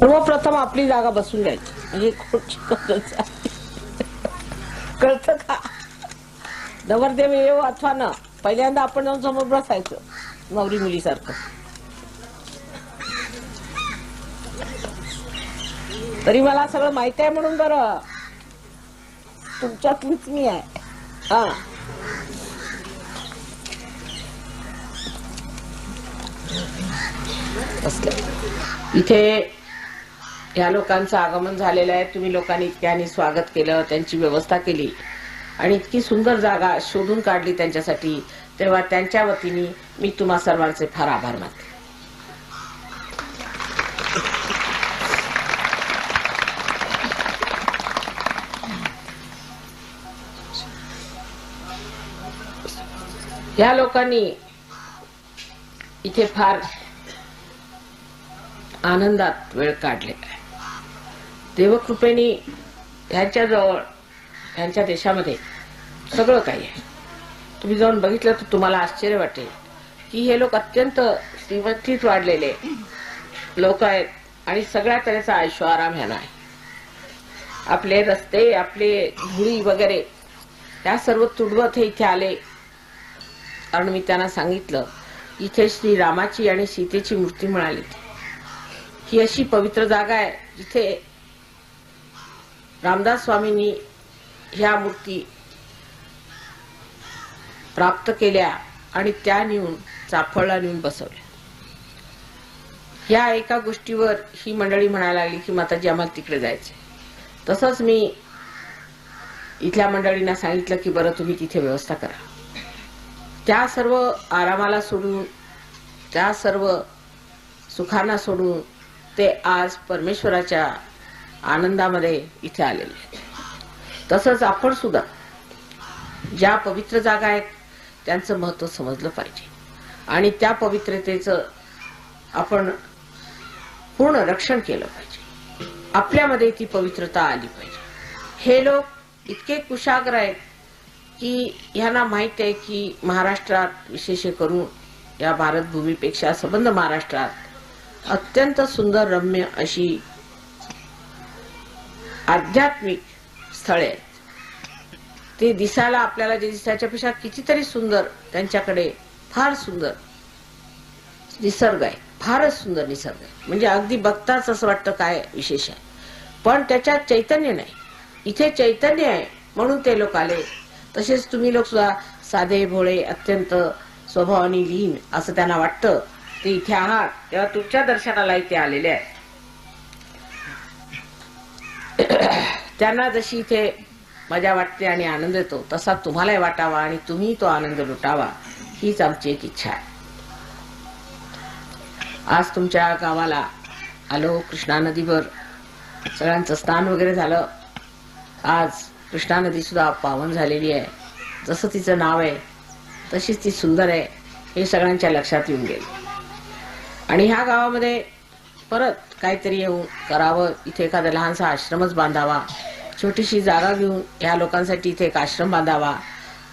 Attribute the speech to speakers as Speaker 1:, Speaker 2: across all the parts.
Speaker 1: सर्वप्रथम आपली जागा बसून घ्यायची, म्हणजे कळतं का? नवरदेव येऊ अथवा न, पहिल्यांदा आपण जाऊन समोर बसायचं नवरी मुलीसारखं. तरी मला सगळं माहित आहे म्हणून बरं, तुमच्यातलीच मी आहे. हा, इथे या लोकांचं आगमन झालेलं आहे. तुम्ही लोकांनी इतक्यानी स्वागत केलं, त्यांची व्यवस्था केली आणि इतकी सुंदर जागा शोधून काढली त्यांच्यासाठी, तेव्हा त्यांच्या वतीने मी तुम्हा सर्वांचे फार आभार मानते. या लोकांनी इथे फार आनंदात वेळ काढलेला आहे. देवकृपेने ह्यांच्याजवळ, ह्यांच्या देशामध्ये सगळं काही आहे. तुम्ही जाऊन बघितलं तर तुम्हाला आश्चर्य वाटेल की हे लोक अत्यंत श्रीमंतीत वाढलेले लोक आहेत आणि सगळ्या तऱ्हेचा ऐशोआराम ह्यांना आहे. आपले रस्ते, आपले धुळी वगैरे त्या सर्व तुडवत हे इथे आले. कारण मी त्यांना सांगितलं इथे श्री रामाची आणि सीतेची मूर्ती मिळाली. ही अशी पवित्र जागा आहे जिथे रामदास स्वामींनी ह्या मूर्ती प्राप्त केल्या आणि त्या नेऊन चाफळला नेऊन बसवल्या. या एका गोष्टीवर ही मंडळी म्हणायला लागली की माताजी आम्हाला तिकडे जायचे. तसंच मी इथल्या मंडळींना सांगितलं की बरं तुम्ही तिथे व्यवस्था करा. त्या सर्व आरामाला सोडून, त्या सर्व सुखांना सोडून ते आज परमेश्वराच्या आनंदामध्ये इथे आलेले. तसंच आपण सुद्धा ज्या पवित्र जागा आहेत त्यांचं महत्त्व समजलं पाहिजे आणि त्या पवित्रतेचं आपण पूर्ण रक्षण केलं पाहिजे. आपल्यामध्ये ती पवित्रता आली पाहिजे. हे लोक इतके कुशाग्र आहेत की ह्यांना माहित आहे की महाराष्ट्रात विशेष करून या भारत भूमीपेक्षा संबंध महाराष्ट्रात अत्यंत सुंदर रम्य अशी आध्यात्मिक स्थळे आहेत. ते दिसायला आपल्याला जे दिसायच्यापेक्षा कितीतरी सुंदर, त्यांच्याकडे फार सुंदर निसर्ग आहे, फारच सुंदर निसर्ग आहे. म्हणजे अगदी बघताच असं वाटतं काय विशेष आहे, पण त्याच्यात चैतन्य नाही. इथे चैतन्य आहे म्हणून ते लोक आले. तसेच तुम्ही लोक सुद्धा साधे भोळे, अत्यंत स्वभावाने लीन असं त्यांना वाटतं. ते इथे आहात तेव्हा तुमच्या दर्शनाला इथे आलेले आहेत. त्यांना जशी इथे मजा वाटते आणि आनंद येतो तसा तुम्हालाही वाटावा आणि तुम्ही तो आनंद लुटावा, हीच आमची एक इच्छा आहे. आज तुमच्या गावाला आलो. कृष्णा नदीवर सगळ्यांचं स्नान वगैरे झालं. आज कृष्णा नदी सुद्धा पावन झालेली आहे. जसं तिचं नाव आहे तशीच ती सुंदर आहे हे सगळ्यांच्या लक्षात येऊन गेलं. आणि ह्या गावामध्ये परत काहीतरी येऊन करावं. इथे एखादा लहानसा आश्रमच बांधावा. छोटीशी जागा घेऊन ह्या लोकांसाठी इथे एक आश्रम बांधावा.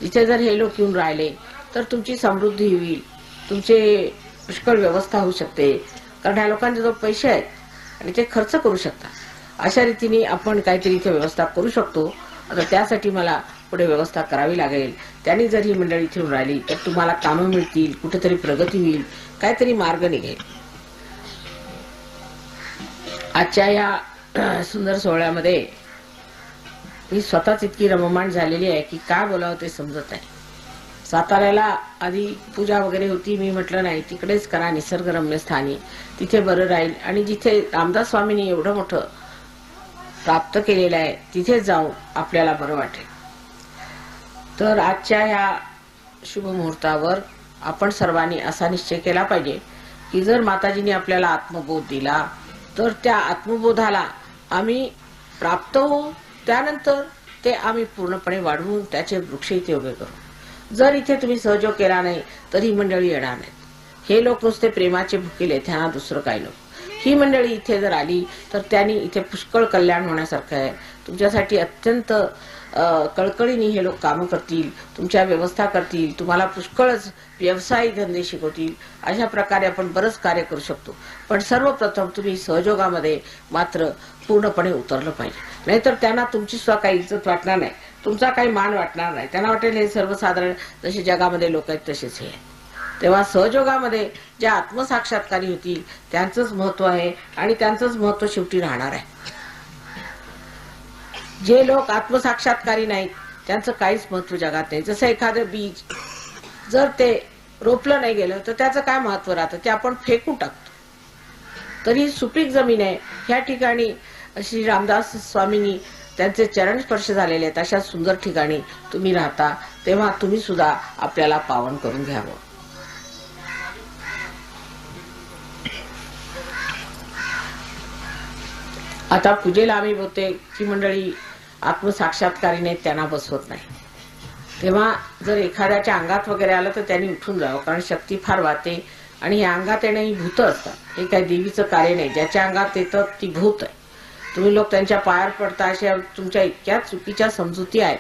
Speaker 1: इथे जर हे लोक येऊन राहिले तर तुमची समृद्धी होईल, तुमचे पुष्कळ व्यवस्था होऊ शकते. कारण ह्या लोकांचे पैसे आहेत आणि ते खर्च करू शकतात. अशा रीतीने आपण काहीतरी इथे व्यवस्था करू शकतो. आता त्यासाठी मला पुढे व्यवस्था करावी लागेल. त्यांनी जर ही मंडळी इथे येऊन राहिली तर तुम्हाला कामं मिळतील, कुठेतरी प्रगती होईल, काहीतरी मार्ग निघेल. आजच्या या सुंदर सोहळ्यामध्ये मी स्वतःच इतकी रममाण झालेली आहे की काय बोलावं ते समजत नाही. साताऱ्याला आधी पूजा वगैरे होती. मी म्हटलं नाही, तिकडेच करा, निसर्गरम्य स्थानी, तिथे बरं राहील. आणि जिथे रामदास स्वामींनी एवढं मोठं प्राप्त केलेलं आहे तिथे जाऊन आपल्याला बरं वाटेल. तर आजच्या ह्या शुभ मुहूर्तावर आपण सर्वांनी असा निश्चय केला पाहिजे की जर माताजींनी आपल्याला आत्मबोध दिला तर त्या आत्मबोधाला आम्ही प्राप्त होऊ, त्यानंतर ते आम्ही पूर्णपणे वाढवून त्याचे वृक्ष इथे उभे करू. जर इथे तुम्ही सहयोग केला नाही तर ही मंडळी येणार नाहीत. हे लोक नुसते प्रेमाचे भुकेले, त्यांना दुसरं काही नको. ही मंडळी इथे जर आली तर त्यांनी इथे पुष्कळ कल्याण होण्यासारखं आहे. तुमच्यासाठी अत्यंत कळकळीने हे लोक कामं करतील, तुमच्या व्यवस्था करतील, तुम्हाला पुष्कळच व्यवसायी धंदे शिकवतील. अशा प्रकारे आपण बरंच कार्य करू शकतो. पण सर्वप्रथम तुम्ही सहयोगामध्ये मात्र पूर्णपणे उतरलं पाहिजे. नाहीतर त्यांना तुमची सुद्धा काही इज्जत वाटणार नाही, तुमचा काही मान वाटणार नाही. त्यांना वाटेल हे सर्वसाधारण जसे जगामध्ये लोक आहेत तसेच हे. तेव्हा सहयोगामध्ये ज्या आत्मसाक्षात्कारी होतील त्यांचंच महत्व आहे आणि त्यांचंच महत्व शेवटी राहणार आहे. जे लोक आत्मसाक्षात्कारी नाहीत त्यांचं काहीच महत्व जगात नाही. जसं एखादं बीज जर ते रोपलं नाही गेलं तर त्याचं काय महत्व राहतं, ते आपण फेकून टाकतो. तरी सुपीक जमीन आहे, ह्या ठिकाणी श्री रामदास स्वामींनी त्यांचे चरण स्पर्श झालेले आहेत अशा सुंदर ठिकाणी तुम्ही राहता, तेव्हा तुम्ही सुद्धा आपल्याला पावन करून घ्यावं. आता पूजेला आम्ही बहुतेक मंडळी आत्मसाक्षात्कारी नाहीत, त्यांना बसवत नाही. तेव्हा जर एखाद्याच्या अंगात वगैरे आलं तर त्यांनी उठून जावं, कारण शक्ती फार वाहते आणि हे अंगात येणं ही भूत असतात. हे काही देवीचं कार्य नाही. ज्याच्या अंगात येतं ती भूत आहे. तुम्ही लोक त्यांच्या पायावर पडता अशा तुमच्या इतक्या चुकीच्या समजुती आहेत.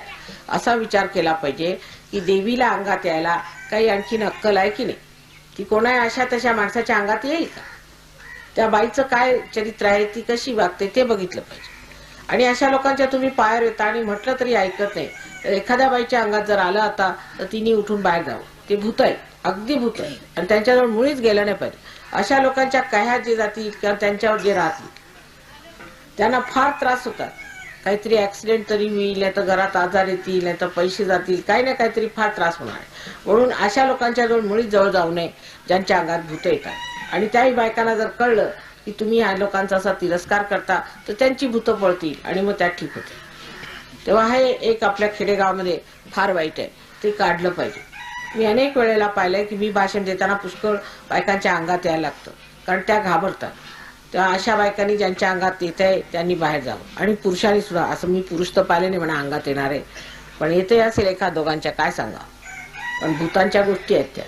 Speaker 1: असा विचार केला पाहिजे की देवीला अंगात यायला काही आणखीन अक्कल आहे की नाही. ती कोणा अशा तशा माणसाच्या अंगात येईल का? त्या बाईचं काय चरित्र आहे, ती कशी वागते ते बघितलं पाहिजे. आणि अशा लोकांच्या तुम्ही पायावर येता आणि म्हटलं तरी ऐकत नाही. तर एखाद्या बाईच्या अंगात जर आलं आता तर तिने उठून बाहेर जावं. ते भूत आहे, अगदी भूत आहे आणि त्यांच्याजवळ मुळीच गेलं नाही पाहिजे. अशा लोकांच्या कह्या जे जातील किंवा त्यांच्यावर जे राहतील त्यांना फार त्रास होतात. काहीतरी ऍक्सिडेंट तरी होईल, नाही तर घरात आजार येतील, नाही तर पैसे जातील, काही ना काहीतरी फार त्रास होणार आहे. म्हणून अशा लोकांच्या जवळ मुळीच जवळ जाऊ नये ज्यांच्या अंगात भूत येतात. आणि त्याही बायकांना जर कळलं की तुम्ही या लोकांचा असा तिरस्कार करता तर त्यांची भूतं पळतील आणि मग त्या ठीक होते. तेव्हा हे एक आपल्या खेडेगावामध्ये फार वाईट आहे, ते काढलं पाहिजे. मी अनेक वेळेला पाहिलंय की मी भाषण देताना पुष्कळ बायकांच्या अंगात यायला लागतं, कारण त्या घाबरतात. तेव्हा अशा बायकांनी ज्यांच्या अंगात येत आहे त्यांनी बाहेर जावं. आणि पुरुषांनी सुद्धा, असं मी पुरुष तर पाहिले नाही म्हणा अंगात येणारे, पण येते असेल एका दोघांच्या काय सांगा, पण भूतांच्या गोष्टी आहेत त्या.